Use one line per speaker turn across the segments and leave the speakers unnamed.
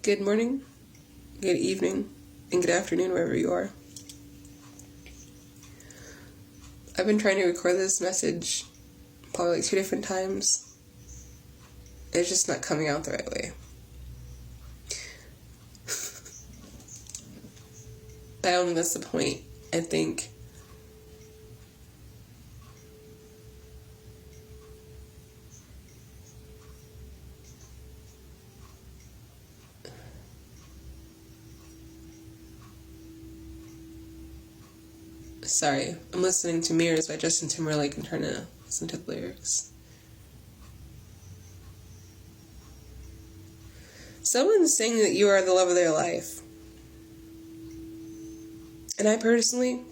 Good morning, good evening, and good afternoon, wherever you are. I've been trying to record this message probably like 2 different times. It's just not coming out the right way. I don't think that's the point. I think sorry, I'm listening to Mirrors by Justin Timberlake and trying to listen to the lyrics. Someone's saying that you are the love of their life. And I personally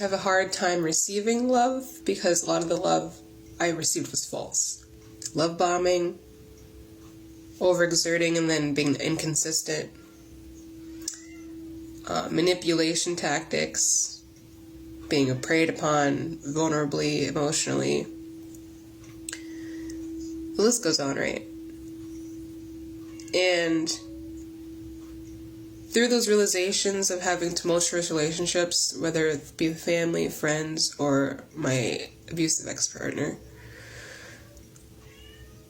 have a hard time receiving love because a lot of the love I received was false. Love bombing, overexerting and then being inconsistent, manipulation tactics, being preyed upon vulnerably, emotionally. The list goes on, right? And through those realizations of having tumultuous relationships, whether it be with family, friends, or my abusive ex-partner,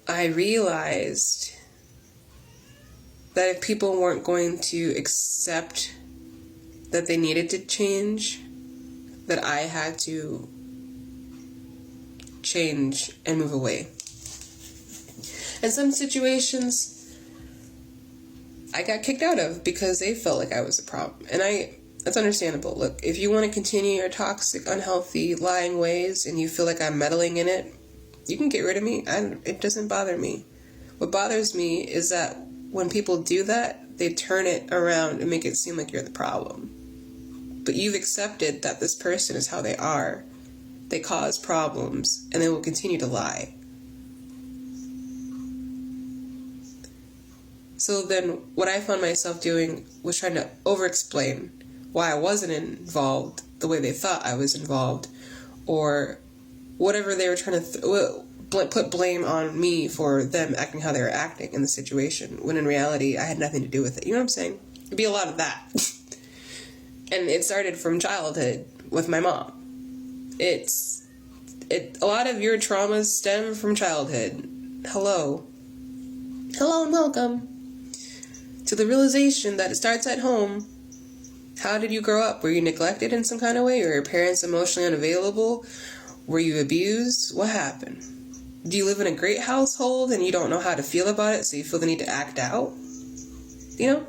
I realized that if people weren't going to accept that they needed to change, that I had to change and move away. In some situations, I got kicked out of because they felt like I was a problem. And that's understandable. Look, if you want to continue your toxic, unhealthy, lying ways and you feel like I'm meddling in it, you can get rid of me. It doesn't bother me. What bothers me is that when people do that, they turn it around and make it seem like you're the problem. But you've accepted that this person is how they are. They cause problems, and they will continue to lie. So then what I found myself doing was trying to over-explain why I wasn't involved the way they thought I was involved, or whatever they were trying to put blame on me for them acting how they were acting in the situation, when in reality I had nothing to do with it. You know what I'm saying? It'd be a lot of that. And it started from childhood with my mom. A lot of your traumas stem from childhood. Hello and welcome to the realization that it starts at home. How did you grow up? Were you neglected in some kind of way? Were your parents emotionally unavailable? Were you abused? What happened? Do you live in a great household and you don't know how to feel about it, so you feel the need to act out? You know,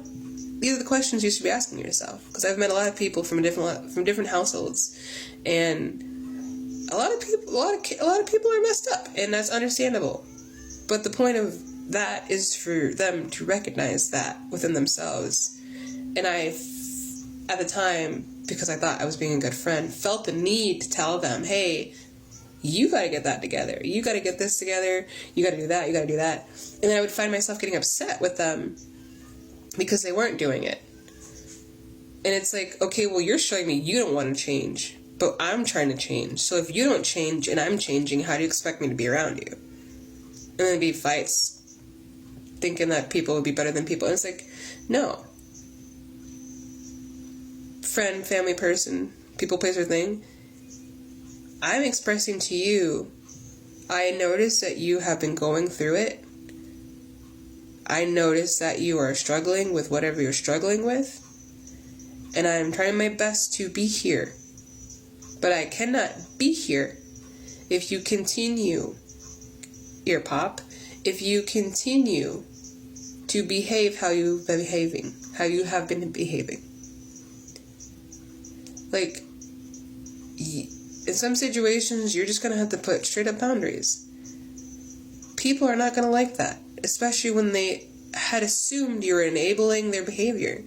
these are the questions you should be asking yourself. Because I've met a lot of people from different households, and a lot of people are messed up, and that's understandable. But the point of that is for them to recognize that within themselves. And I, at the time, because I thought I was being a good friend, felt the need to tell them, hey, you got to get that together. You got to get this together. You got to do that. You got to do that. And then I would find myself getting upset with them because they weren't doing it. And it's like, okay, well, you're showing me you don't want to change, but I'm trying to change. So if you don't change and I'm changing, how do you expect me to be around you? And then there'd be fights, thinking that people would be better than people. And it's like, no. Friend, family, person, people, place, or thing. I'm expressing to you, I notice that you have been going through it. I notice that you are struggling with whatever you're struggling with. And I'm trying my best to be here. But I cannot be here if you continue, ear pop, if you continue to behave how you have been behaving. Like, in some situations, you're just going to have to put straight up boundaries. People are not going to like that, especially when they had assumed you were enabling their behavior.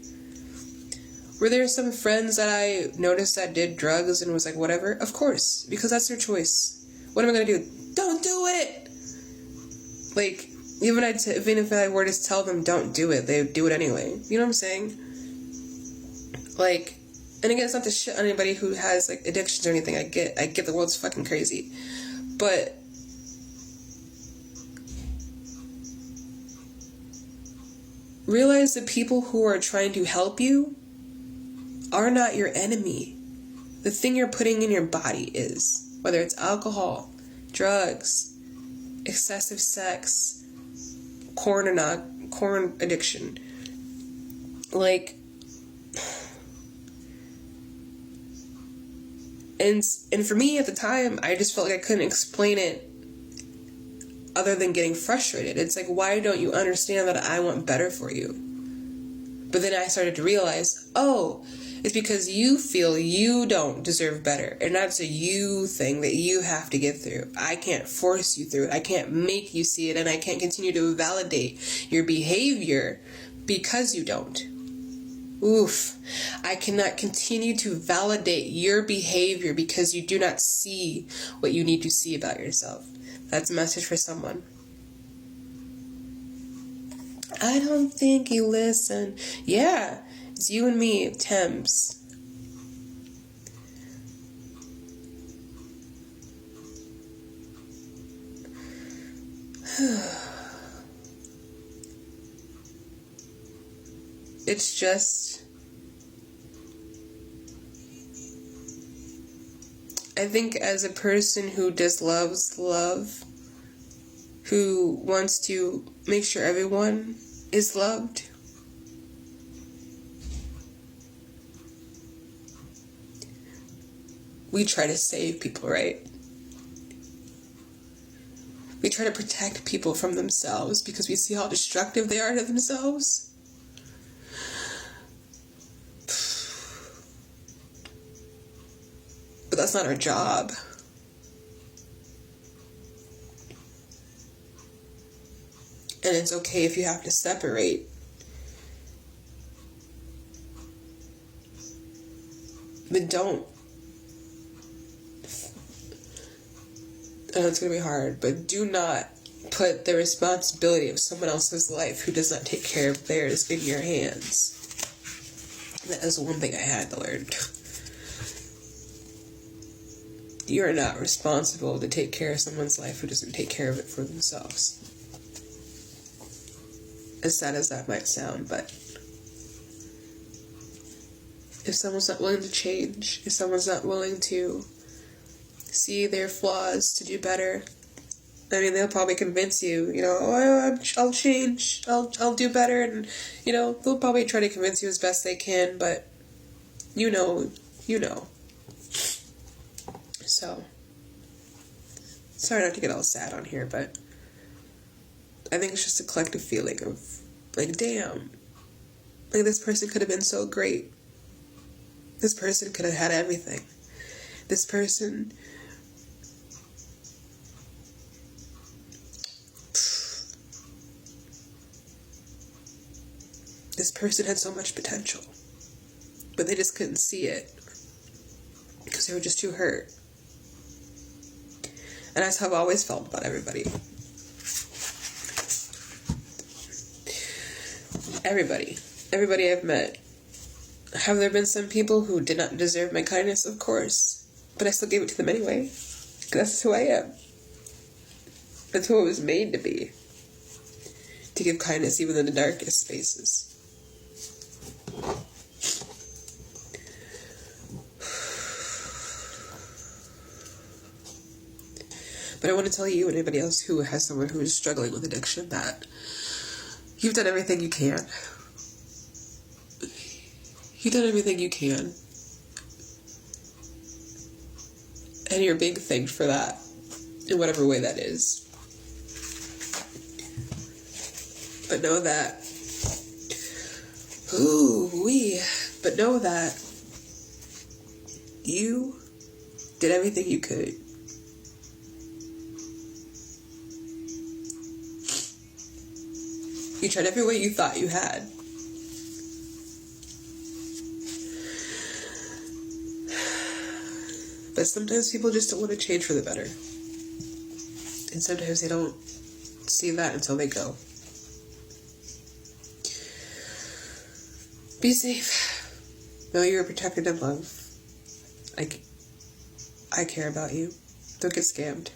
Were there some friends that I noticed that did drugs and was like, whatever? Of course, because that's their choice. What am I going to do? Don't do it! Like, even if I were to tell them don't do it, they would do it anyway. You know what I'm saying? Like, and again, it's not to shit on anybody who has, like, addictions or anything. I get the world's fucking crazy. But realize the people who are trying to help you are not your enemy. The thing you're putting in your body is, whether it's alcohol, drugs, excessive sex, corn or not, corn addiction. Like, and for me at the time, I just felt like I couldn't explain it other than getting frustrated. It's like, why don't you understand that I want better for you? But then I started to realize, oh, it's because you feel you don't deserve better. And that's a you thing that you have to get through. I can't force you through it. I can't make you see it. And I can't continue to validate your behavior because you don't. Oof. I cannot continue to validate your behavior because you do not see what you need to see about yourself. That's a message for someone. I don't think you listen. Yeah, it's you and me, Thames. It's just, I think as a person who just loves love, who wants to make sure everyone is loved, we try to save people, right? We try to protect people from themselves because we see how destructive they are to themselves. But that's not our job. And it's okay if you have to separate. But don't. I know it's going to be hard, but do not put the responsibility of someone else's life who does not take care of theirs in your hands. That is one thing I had to learn. You are not responsible to take care of someone's life who doesn't take care of it for themselves. As sad as that might sound, but if someone's not willing to change, if someone's not willing to see their flaws to do better, I mean, they'll probably convince you, oh, I'll change, I'll do better, and, they'll probably try to convince you as best they can, but you know. So, sorry not to get all sad on here, but I think it's just a collective feeling of, like, damn, like, this person could have been so great. This person could have had everything. This person had so much potential, but they just couldn't see it because they were just too hurt. And that's how I've always felt about everybody. Everybody I've met. Have there been some people who did not deserve my kindness? Of course. But I still gave it to them anyway. Because that's who I am. That's who I was made to be. To give kindness even in the darkest spaces. But I want to tell you and anybody else who has someone who is struggling with addiction that you've done everything you can. You've done everything you can. And you're being thanked for that, in whatever way that is. But know that, but know that you did everything you could. You tried every way you thought you had. But sometimes people just don't want to change for the better. And sometimes they don't see that until they go. Be safe. Know you're protected and loved. I care about you. Don't get scammed.